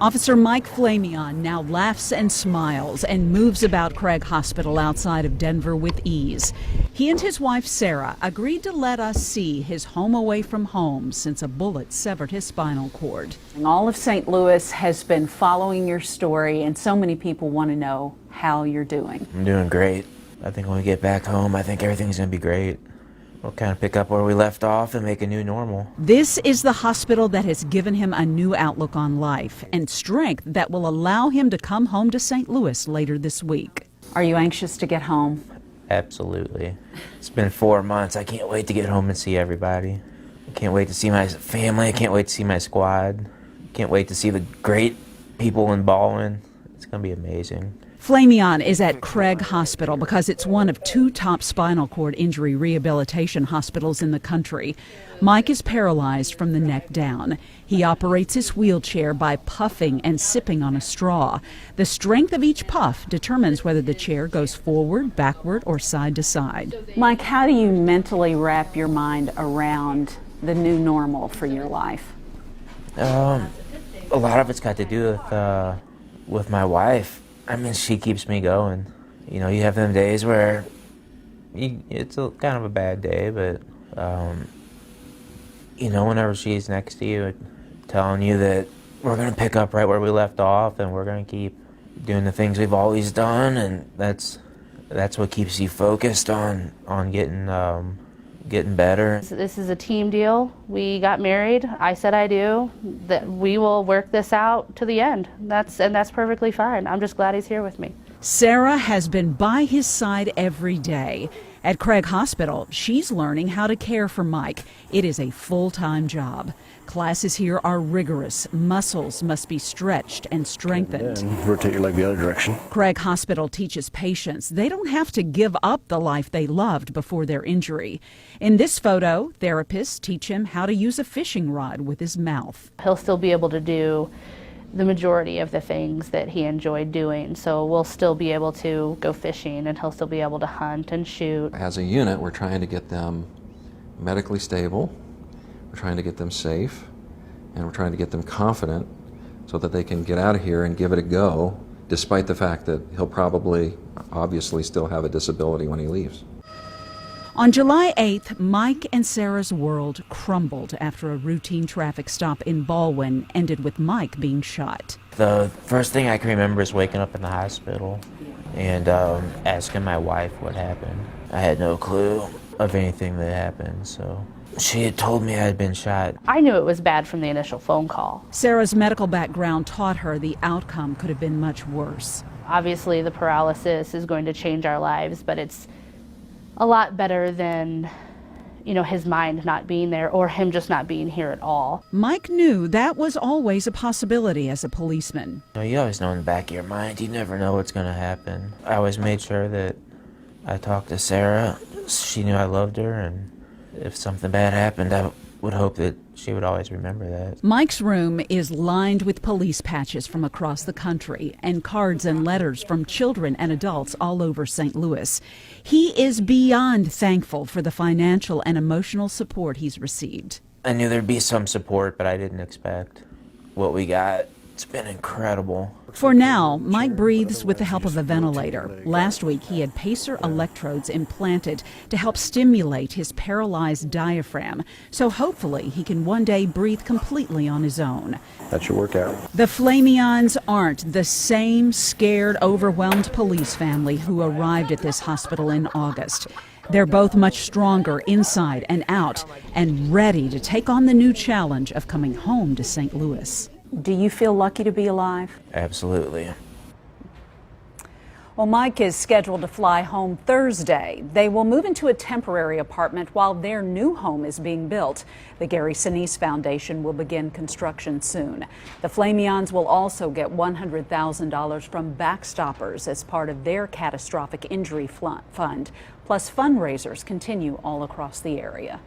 Officer Mike Flamion now laughs and smiles and moves about Craig Hospital outside of Denver with ease. He and his wife Sarah agreed to let us see his home away from home since a bullet severed his spinal cord. All of St. Louis has been following your story, and so many people want to know how you're doing. I'm doing great. I think when we get back home, I think everything's going to be great. We'll kind of pick up where we left off and make a new normal. This is the hospital that has given him a new outlook on life and strength that will allow him to come home to St. Louis later this week. Are you anxious to get home? Absolutely. It's been 4 months. I can't wait to get home and see everybody. I can't wait to see my family. I can't wait to see my squad. I can't wait to see the great people in Baldwin. It's going to be amazing. Flamion is at Craig Hospital because it's one of 2 top spinal cord injury rehabilitation hospitals in the country. Mike is paralyzed from the neck down. He operates his wheelchair by puffing and sipping on a straw. The strength of each puff determines whether the chair goes forward, backward, or side to side. Mike, how do you mentally wrap your mind around the new normal for your life? A lot of it's got to do with my wife. I mean, she keeps me going. You know, you have them days where it's kind of a bad day, but, you know, whenever she's next to you, telling you that we're going to pick up right where we left off and we're going to keep doing the things we've always done, and that's what keeps you focused on getting better. This is a team deal. We got married. I said I do. That we will work this out to the end. That's perfectly fine. I'm just glad he's here with me. Sarah has been by his side every day. At Craig Hospital, she's learning how to care for Mike. It is a full-time job. Classes here are rigorous. Muscles must be stretched and strengthened. And rotate your leg the other direction. Craig Hospital teaches patients they don't have to give up the life they loved before their injury. In this photo, therapists teach him how to use a fishing rod with his mouth. He'll still be able to do the majority of the things that he enjoyed doing. So we'll still be able to go fishing, and he'll still be able to hunt and shoot. As a unit, we're trying to get them medically stable, we're trying to get them safe, and we're trying to get them confident so that they can get out of here and give it a go, despite the fact that he'll probably, obviously, still have a disability when he leaves. On July 8th, Mike and Sarah's world crumbled after a routine traffic stop in Baldwin ended with Mike being shot. The first thing I can remember is waking up in the hospital and asking my wife what happened. I had no clue of anything that happened, so she had told me I had been shot. I knew it was bad from the initial phone call. Sarah's medical background taught her the outcome could have been much worse. Obviously, the paralysis is going to change our lives, but it's a lot better than, you know, his mind not being there or him just not being here at all. Mike knew that was always a possibility as a policeman. You always know in the back of your mind, you never know what's going to happen. I always made sure that I talked to Sarah. She knew I loved her, and if something bad happened, I would hope that she would always remember that. Mike's room is lined with police patches from across the country and cards and letters from children and adults all over St. Louis. He is beyond thankful for the financial and emotional support he's received. I knew there'd be some support, but I didn't expect what we got. It's been incredible. For now, Mike breathes with the help of a ventilator. Last week, he had pacer electrodes implanted to help stimulate his paralyzed diaphragm, so hopefully he can one day breathe completely on his own. That's your workout. The Flamions aren't the same scared, overwhelmed police family who arrived at this hospital in August. They're both much stronger inside and out and ready to take on the new challenge of coming home to St. Louis. Do you feel lucky to be alive? Absolutely. Well, Mike is scheduled to fly home Thursday. They will move into a temporary apartment while their new home is being built. The Gary Sinise Foundation will begin construction soon. The Flamions will also get $100,000 from Backstoppers as part of their catastrophic injury fund. Plus, fundraisers continue all across the area.